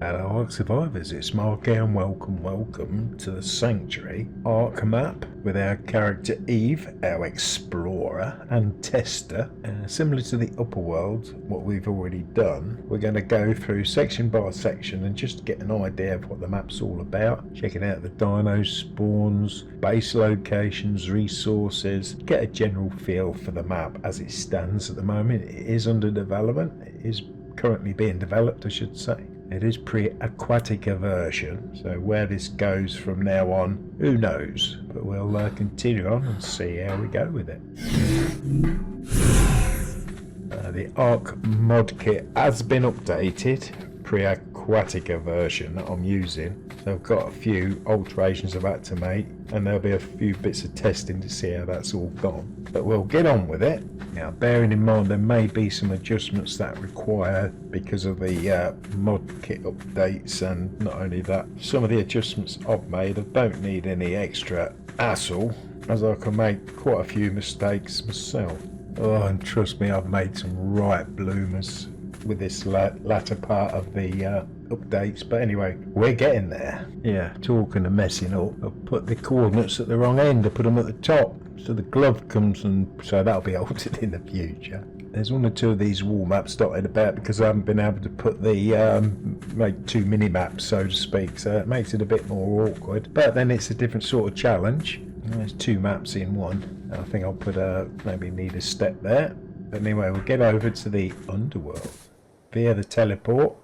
Hello Ark Survivors, it's Mark here and welcome to the Sanctuary Ark map with our character Eve, our explorer and tester. Similar to the upper world, what we've already done, we're going to go through section by section and just get an idea of what the map's all about, checking out the dino spawns, base locations, resources, get a general feel for the map as it stands at the moment. It is under development, it is currently being developed I should say. It is pre-aquatic version, so where this goes from now on, who knows? But we'll continue on and see how we go with it. The Ark mod kit has been updated, pre-aquatic version that I'm using. So I've got a few alterations I've had to make, and there'll be a few bits of testing to see how that's all gone. But we'll get on with it. Now, bearing in mind there may be some adjustments that require because of the mod kit updates, and not only that, some of the adjustments I've made I don't need any extra hassle, as I can make quite a few mistakes myself. Oh, and trust me, I've made some right bloomers with this latter part of the updates, but anyway, we're getting there. Yeah, talking of messing up, I've put the coordinates at the wrong end. I put them at the top, so the glove comes, and so that'll be altered in the future. There's one or two of these wall maps dotted about because I haven't been able to put the make two mini maps, so to speak, so it makes it a bit more awkward, but then it's a different sort of challenge. There's two maps in one. I think I'll put maybe need a step there, but anyway, we'll get over to the underworld via the teleport.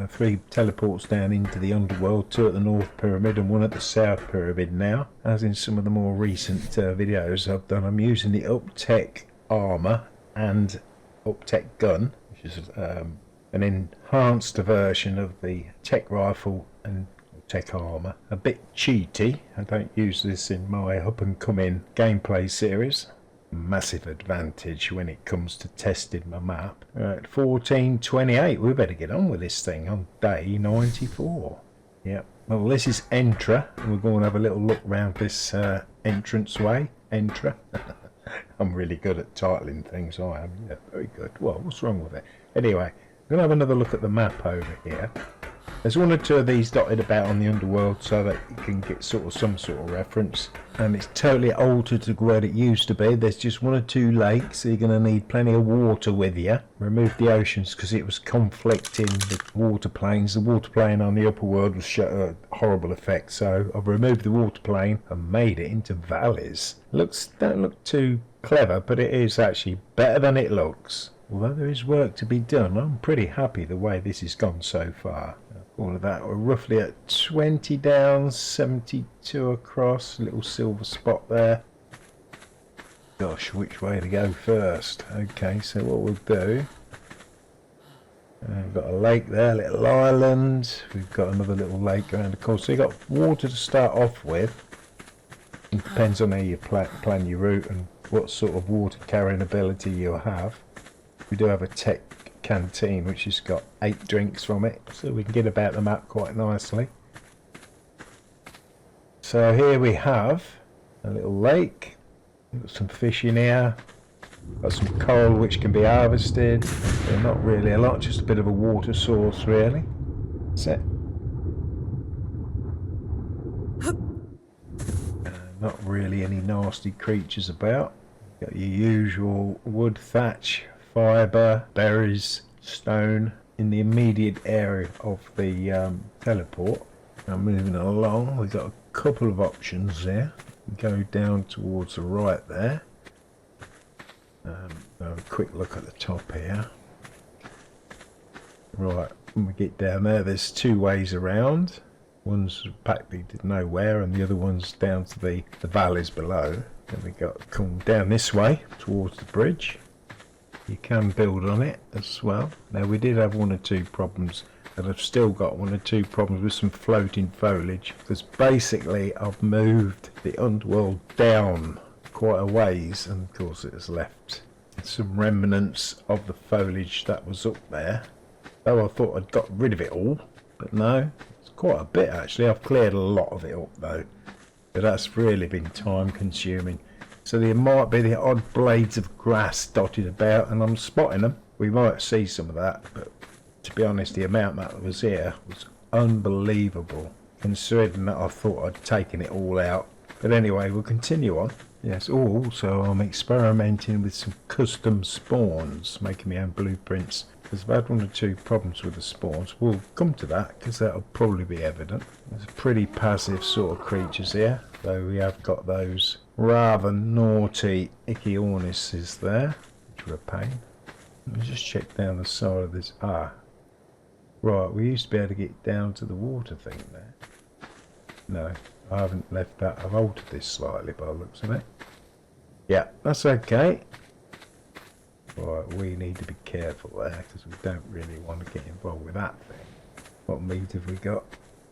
3 teleports down into the underworld, 2 at the North Pyramid and 1 at the South Pyramid now. As in some of the more recent videos I've done, I'm using the UpTech armour and UpTech gun, which is an enhanced version of the tech rifle and tech armour. A bit cheaty, I don't use this in my up and coming gameplay series. Massive advantage when it comes to testing my map. Right, 1428, we better get on with this thing on day 94. Yep, well this is ENTRA, and we're going to have a little look around this entrance way. ENTRA. I'm really good at titling things, I am. Yeah, very good. Well, what's wrong with it? Anyway, we're going to have another look at the map over here. There's 1 or 2 of these dotted about on the underworld so that you can get some sort of reference, and it's totally altered to where it used to be. There's just 1 or 2 lakes, so you're going to need plenty of water with you. Remove the oceans because it was conflicting with water planes. The water plane on the upper world was a horrible effect, so I've removed the water plane and made it into valleys. Don't look too clever, but it is actually better than it looks. Although there is work to be done, I'm pretty happy the way this has gone so far. All of that, we're roughly at 20 down, 72 across, a little silver spot there. Gosh, which way to go first? Okay, so what we'll do, we've got a lake there, a little island, we've got another little lake around the corner, so you've got water to start off with. It depends on how you plan your route and what sort of water carrying ability you have. We do have a tech canteen which has got 8 drinks from it, so we can get about the map quite nicely. So here we have a little lake, got some fish in here, got some coral which can be harvested. They're not really a lot, just a bit of a water source really. That's it. Not really any nasty creatures about. Got your usual wood, thatch, fibre, berries, stone in the immediate area of the teleport. Now moving along, we've got a couple of options there. Go down towards the right there. Have a quick look at the top here. Right, when we get down there, there's 2 ways around. One's practically to nowhere and the other one's down to the valleys below. Then we got to come down this way towards the bridge. You can build on it as well. Now we did have 1 or 2 problems, and I've still got 1 or 2 problems with some floating foliage, because basically I've moved the underworld down quite a ways, and of course it has left some remnants of the foliage that was up there. Though I thought I'd got rid of it all, but no, it's quite a bit actually. I've cleared a lot of it up though, but that's really been time consuming. So there might be the odd blades of grass dotted about, and I'm spotting them. We might see some of that, but to be honest, the amount that was here was unbelievable, considering that I thought I'd taken it all out. But anyway, we'll continue on. Yes, also I'm experimenting with some custom spawns, making my own blueprints, because I've had one or two problems with the spawns. We'll come to that, because that'll probably be evident. There's pretty passive sort of creatures here, though we have got those rather naughty Ichthyornises there, which are a pain. Let me just check down the side of this. Ah, right, we used to be able to get down to the water thing there. No, I haven't left that. I've altered this slightly by the looks of it. Yeah, that's okay. Right, we need to be careful there, because we don't really want to get involved with that thing. What meat have we got?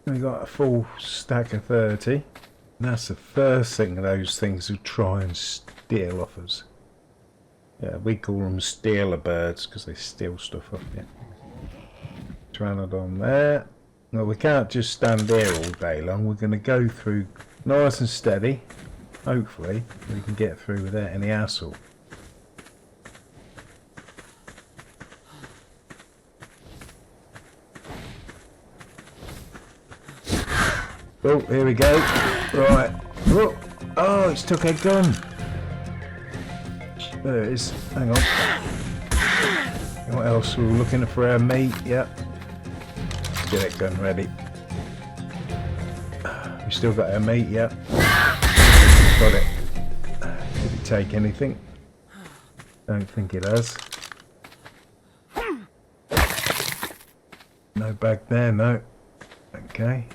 We got a full stack of 30. And that's the first thing those things will try and steal off us. Yeah, we call them stealer birds, because they steal stuff off you. Pteranodon there. Well, we can't just stand here all day long. We're going to go through nice and steady. Hopefully we can get through without any hassle. Oh, here we go. Right. Oh, it's took a gun. There it is. Hang on. What else? We're looking for our meat. Yep. Get that gun ready. We still got our meat. Yep. Got it. Did it take anything? Don't think it has. No bag there. No. Okay.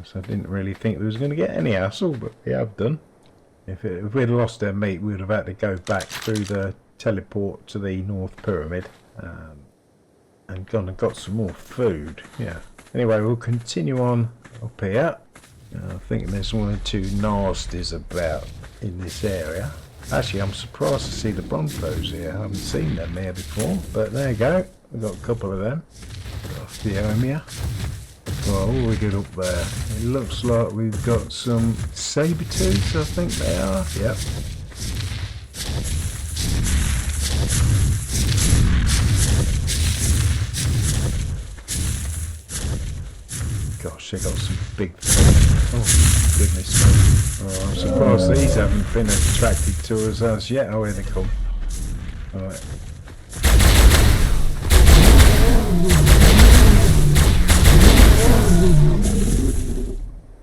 So I didn't really think we was going to get any hassle, but we have done. If we'd lost our meat, we would have had to go back through the teleport to the North Pyramid and gone and got some more food. Yeah. Anyway, we'll continue on up here. I think there's one or two nasties about in this area. Actually, I'm surprised to see the Brontos here. I haven't seen them here before, but there you go. We've got a couple of them. Got Theomia. Well, what we get up there? It looks like we've got some saber-tooths, I think they are. Yep. Gosh, they got some big things. Oh, goodness me. Oh, I'm surprised these haven't been attracted to us as yet. Oh, here they come. Alright.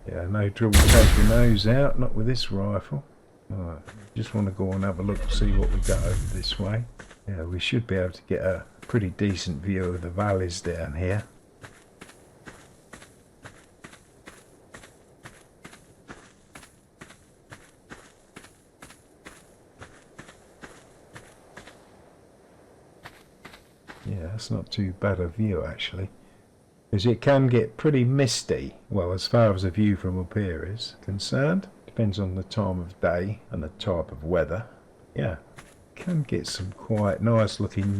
Yeah, no trouble taking those out, not with this rifle. Alright, just want to go and have a look and see what we got over this way. Yeah, we should be able to get a pretty decent view of the valleys down here. Yeah, that's not too bad a view actually. Because it can get pretty misty, well, as far as the view from up here is concerned. Depends on the time of day and the type of weather. Yeah, can get some quite nice looking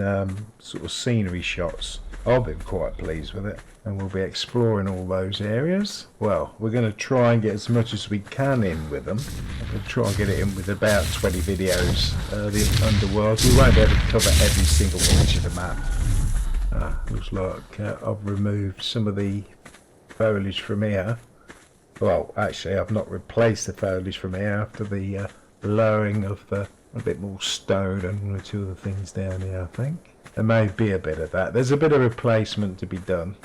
sort of scenery shots. I've been quite pleased with it, and we'll be exploring all those areas. Well, we're going to try and get as much as we can in with them. We'll try and get it in with about 20 videos. The underworld, we won't be able to cover every single inch of the map. Looks like I've removed some of the foliage from here. Well, actually I've not replaced the foliage from here after the lowering of a bit more stone and one or two other things down here, I think. There may be a bit of that. There's a bit of replacement to be done,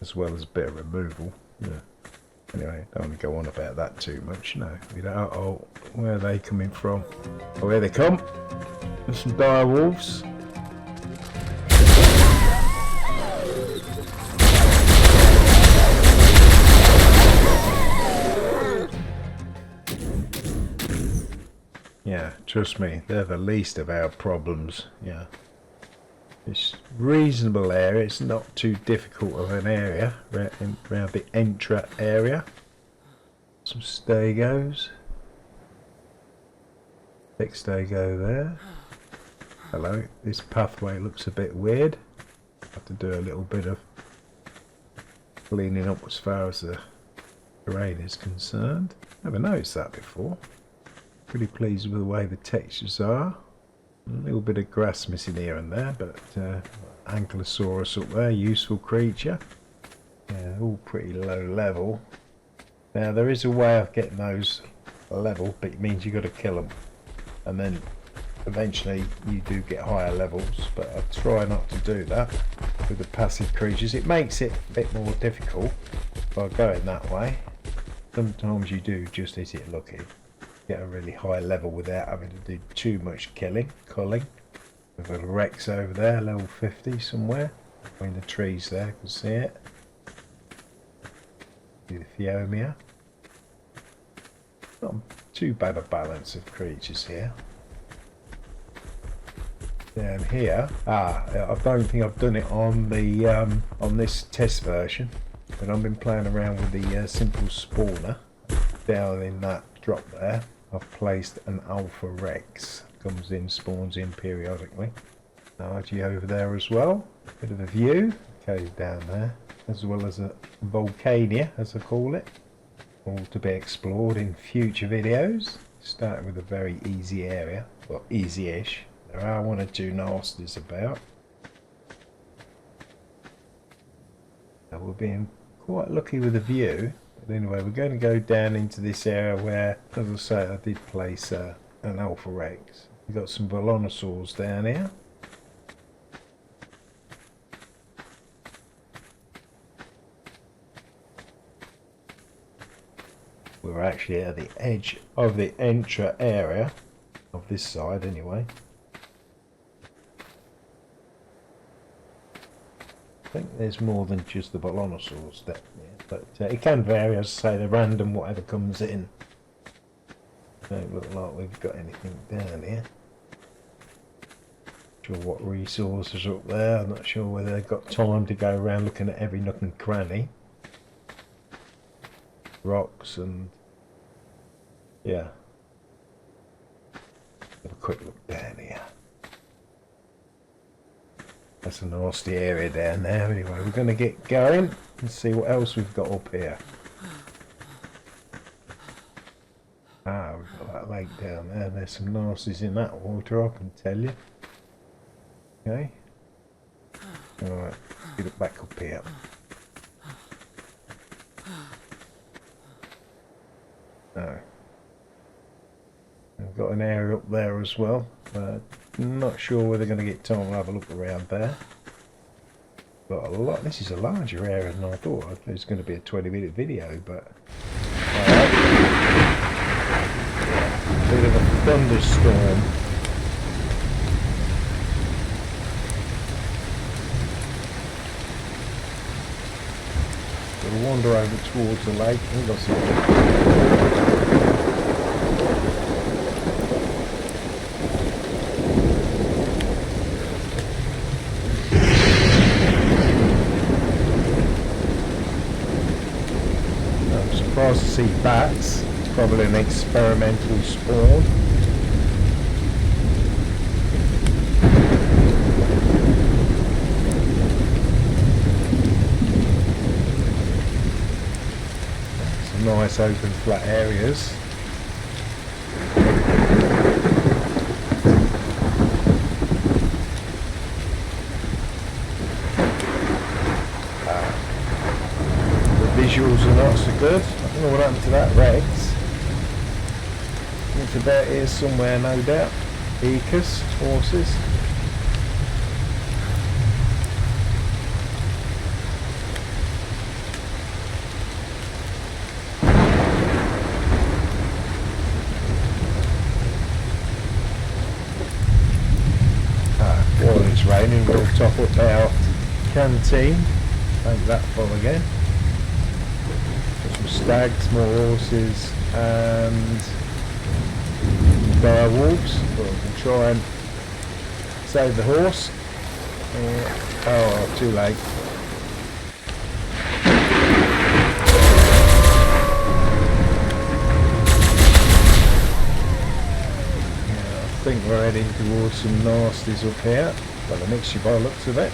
as well as a bit of removal. Yeah. Anyway, don't want to go on about that too much. No, we don't. Oh, where are they coming from? Oh, here they come. There's some dire wolves. Yeah, trust me, they're the least of our problems. Yeah, it's reasonable area. It's not too difficult of an area around the ENTRA area. Some stegos. Big stego there. Hello. This pathway looks a bit weird. Have to do a little bit of cleaning up as far as the terrain is concerned. Never noticed that before. Pretty pleased with the way the textures are. A little bit of grass missing here and there, but Ankylosaurus up there, useful creature. Yeah, They're all pretty low level. Now there is a way of getting those level, but it means you've got to kill them, and then eventually you do get higher levels, but I try not to do that with the passive creatures. It makes it a bit more difficult by going that way. Sometimes you do just hit it lucky, get a really high level without having to do too much culling. We've got a Rex over there, level 50 somewhere between the trees there, you can see it. See the Phiomia. Not too bad a balance of creatures here. Down here, I don't think I've done it on the on this test version, but I've been playing around with the simple spawner. Down in that drop there, I've placed an Alpha Rex. Comes in, spawns in periodically. RG over there as well. Bit of a view. Cave down there, as well as a Volcania, as I call it. All to be explored in future videos. Starting with a very easy area, well, easy-ish. There are one or two nasties about. So we're being quite lucky with the view. But anyway, we're going to go down into this area where, as I say, I did place an Alpha Rex. We've got some Volanosaurs down here. We're actually at the edge of the ENTRA area, of this side anyway. I think there's more than just the Volanosaurs down here, but it can vary, as I say, the random whatever comes in. Don't look like we've got anything down here. Not sure what resources are up there. I'm not sure whether they've got time to go around looking at every nook and cranny. Rocks and yeah. Have a quick look down here. That's a nasty area down there. Anyway, we're going to get going and see what else we've got up here. We've got that lake down there. There's some nasties in that water, I can tell you. Okay. Alright, get it back up here. No. I've got an area up there as well. Not sure whether they're going to get time to have a look around there. But a lot. This is a larger area than I thought. I thought it was going to be a 20-minute video, but bit of a thunderstorm. We'll wander over towards the lake. We've got some. To see bats. It's probably an experimental spawn. Some nice open flat areas. The visuals are not so good. I don't know what happened to that Rex. It's about here somewhere, no doubt. Ecus, horses. While it's raining, we'll top up our canteen. Make that full again. Some stags, more horses, and dire wolves. But we can try and save the horse. Oh, too late. Yeah, I think we're heading towards some nasties up here. Well, a mixture by the looks of it.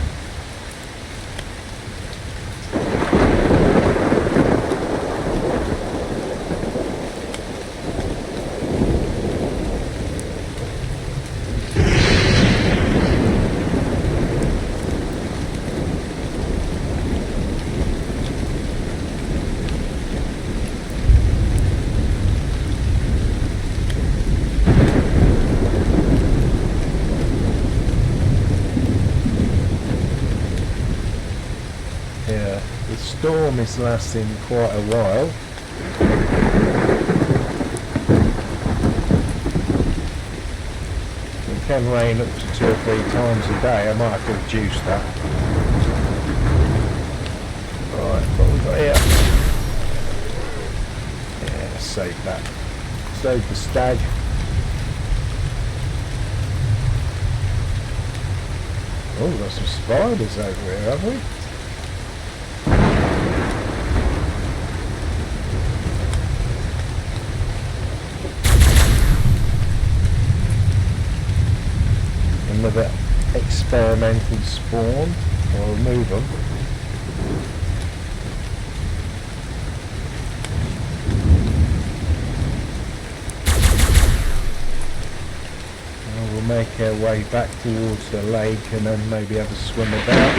Yeah, the storm is lasting quite a while. It can rain up to 2 or 3 times a day. I might have to reduce that. Right, what we got here? Yeah, save that. Save the stag. Oh, we've got some spiders over here, have we? Another experimental spawn. I'll remove them. And we'll make our way back towards the lake and then maybe have a swim about.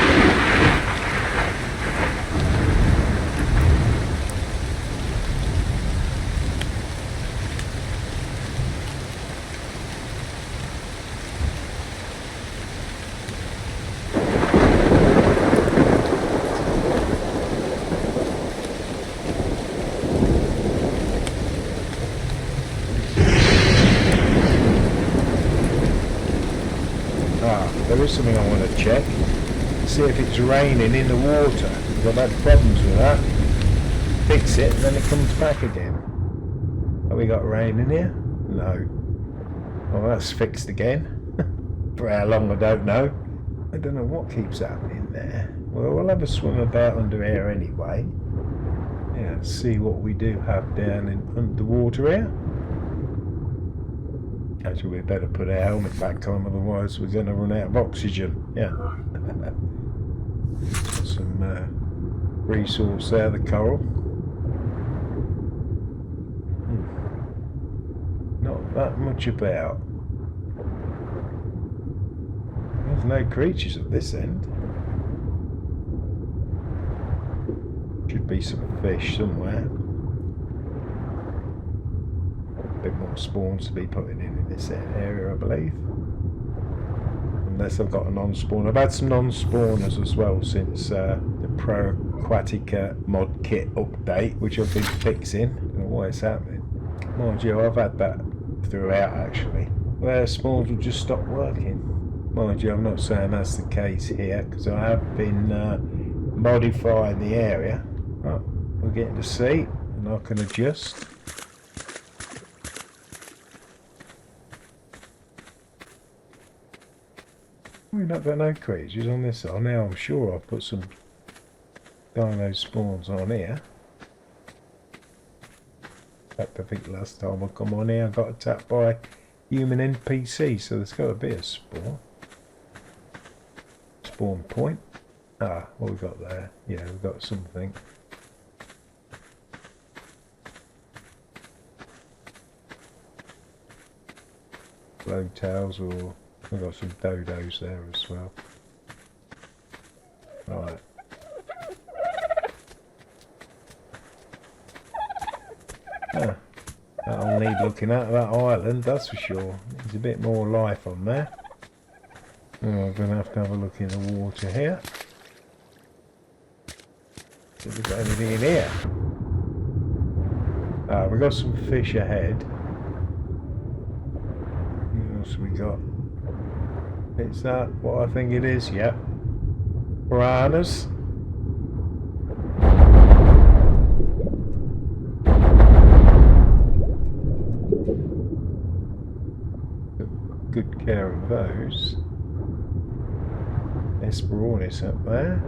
There is something I want to check. See if it's raining in the water. Because I've had problems with that. Fix it and then it comes back again. Have we got rain in here? No. Well, that's fixed again. For how long I don't know. I don't know what keeps happening there. Well, we'll have a swim about under here anyway. Yeah, let's see what we do have down in underwater here. Actually, we better put our helmet back on, otherwise we're going to run out of oxygen. Yeah. Some resource there, the coral. Not that much about. There's no creatures at this end. Should be some fish somewhere. A bit more spawns to be putting in this area, I believe. Unless I've got a non-spawn. I've had some non-spawners as well since the Pro Aquatica mod kit update, which I've been fixing. I don't know why it's happening. Mind you, I've had that throughout actually. Where spawns will just stop working. Mind you, I'm not saying that's the case here, because I have been modifying the area. Right, we're getting to sea, and I can adjust. We've not got no creatures on this side. Now I'm sure I've put some dino spawns on here. In fact, I think last time I come on here I got attacked by human NPC, so there's got to be a spawn. Spawn point. Ah, what we got there? Yeah, we've got something. Blowtails, or we've got some dodos there as well. Right. Ah, that'll need looking at, that island, that's for sure. There's a bit more life on there. Oh, I'm going to have a look in the water here. Have we got anything in here? Ah, we've got some fish ahead. What else we got? Is that what I think it is? Yep. Piranhas. Took good care of those. Esperornis up there.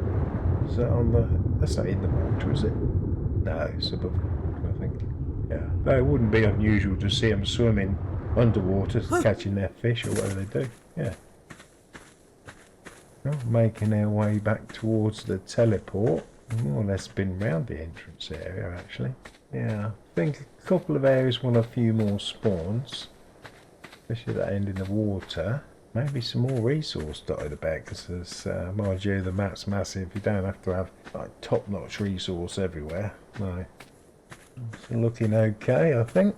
Is that on the... That's not in the water, is it? No, it's above the water, I think. Yeah. No, it wouldn't be unusual to see them swimming underwater, catching their fish or whatever they do. Yeah. Well, making our way back towards the teleport. More or less been round the entrance area, actually. Yeah, I think a couple of areas want a few more spawns. Especially that end in the water. Maybe some more resource dotted about, because there's, mind you, the map's massive. You don't have to have like top-notch resource everywhere. No. It's looking okay, I think.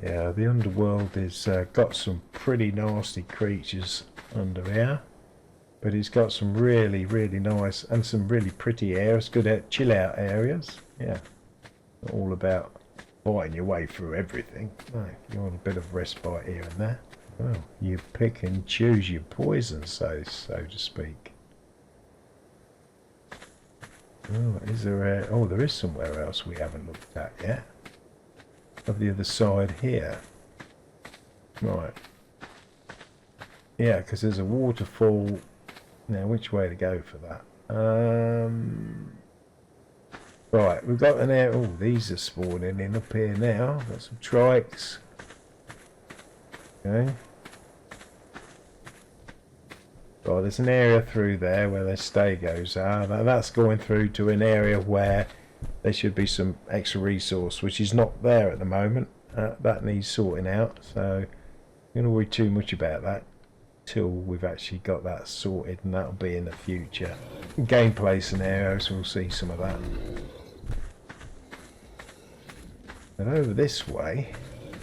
Yeah, the underworld has got some pretty nasty creatures under here. But it's got some really, really nice and some really pretty areas, good chill out areas. Yeah, not all about fighting your way through everything. No, you want a bit of respite here and there. Well, you pick and choose your poison, so to speak. Oh, is there oh, there is somewhere else we haven't looked at yet. Of the other side here. Right. Yeah, because there's a waterfall. Now, which way to go for that? Right, we've got an area. Oh, these are spawning in up here now. Got some trikes. Okay. Right, there's an area through there where the stegos are. That's going through to an area where there should be some extra resource, which is not there at the moment. That needs sorting out, so I'm not going to worry too much about that till we've actually got that sorted, and that'll be in the future. Gameplay scenarios, we'll see some of that. But over this way,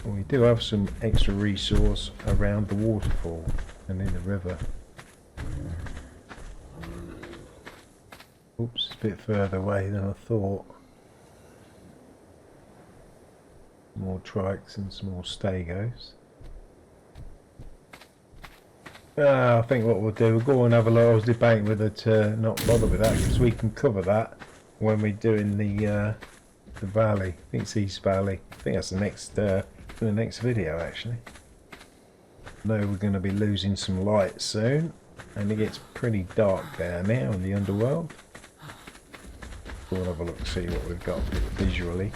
we do have some extra resource around the waterfall and in the river. Oops, it's a bit further away than I thought. More trikes and some more stegos. I think what we'll do, we'll go and have a look. I was debating whether to not bother with that, because we can cover that when we're doing the valley. I think it's East Valley. I think that's the next video actually. I know we're going to be losing some light soon, and it gets pretty dark down there on the underworld. We'll have a look, see what we've got visually,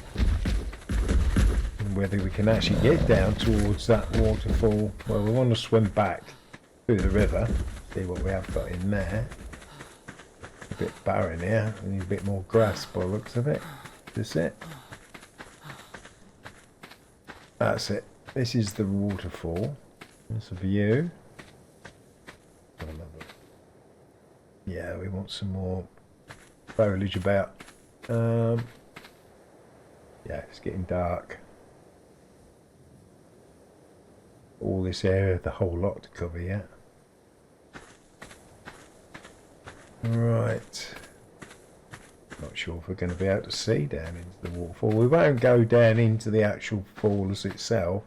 and whether we can actually get down towards that waterfall. Well, we want to swim back through the river, see what we have got in there. A bit barren here, we need a bit more grass by the looks of it. This it? That's it. This is the waterfall. That's a view. Yeah, we want some more foliage about. Yeah, it's getting dark. All this area, the whole lot to cover yet. Right. Not sure if we're going to be able to see down into the waterfall. We won't go down into the actual falls itself,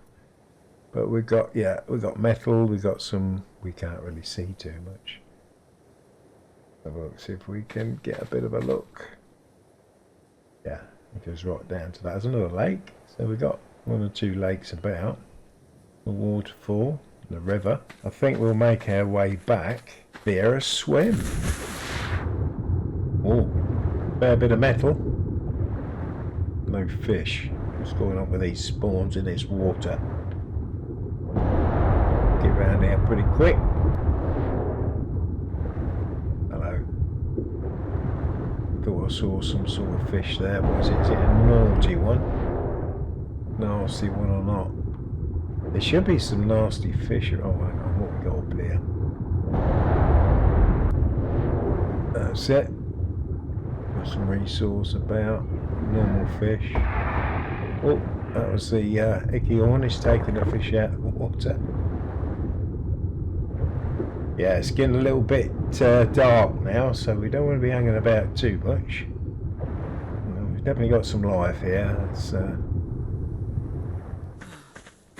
but we've got, yeah, we've got metal. We've got some. We can't really see too much. Have a look, see if we can get a bit of a look. Yeah, it goes right down to that. There's another lake. So we've got one or two lakes about. The waterfall, the river. I think we'll make our way back via a swim. Oh, fair bit of metal. No fish. What's going on with these spawns in this water? Get round here pretty quick. Hello. Thought I saw some sort of fish there. What is it? Is it a naughty one? Nasty one or not? There should be some nasty fish. Oh, hang on, what we got up here? That's it. Got some resource about. Normal fish. Oh, that was the icky hornish taking a fish out of the water. Yeah, it's getting a little bit dark now, so we don't want to be hanging about too much. We've definitely got some life here. It's,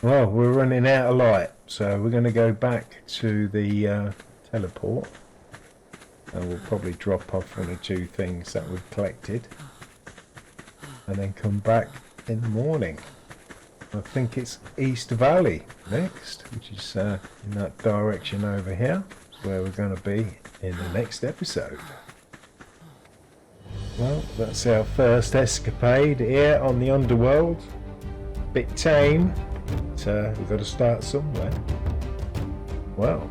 well, we're running out of light, so we're going to go back to the teleport, and we'll probably drop off one or two things that we've collected, and then come back in the morning. I think it's East Valley next, which is in that direction over here. That's where we're going to be in the next episode. Well, that's our first escapade here on the underworld. Bit tame. But we've got to start somewhere. Well,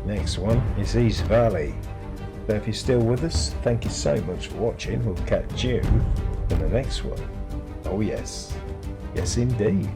next one is East Valley. So if you're still with us, thank you so much for watching. We'll catch you in the next one. Oh yes, yes indeed.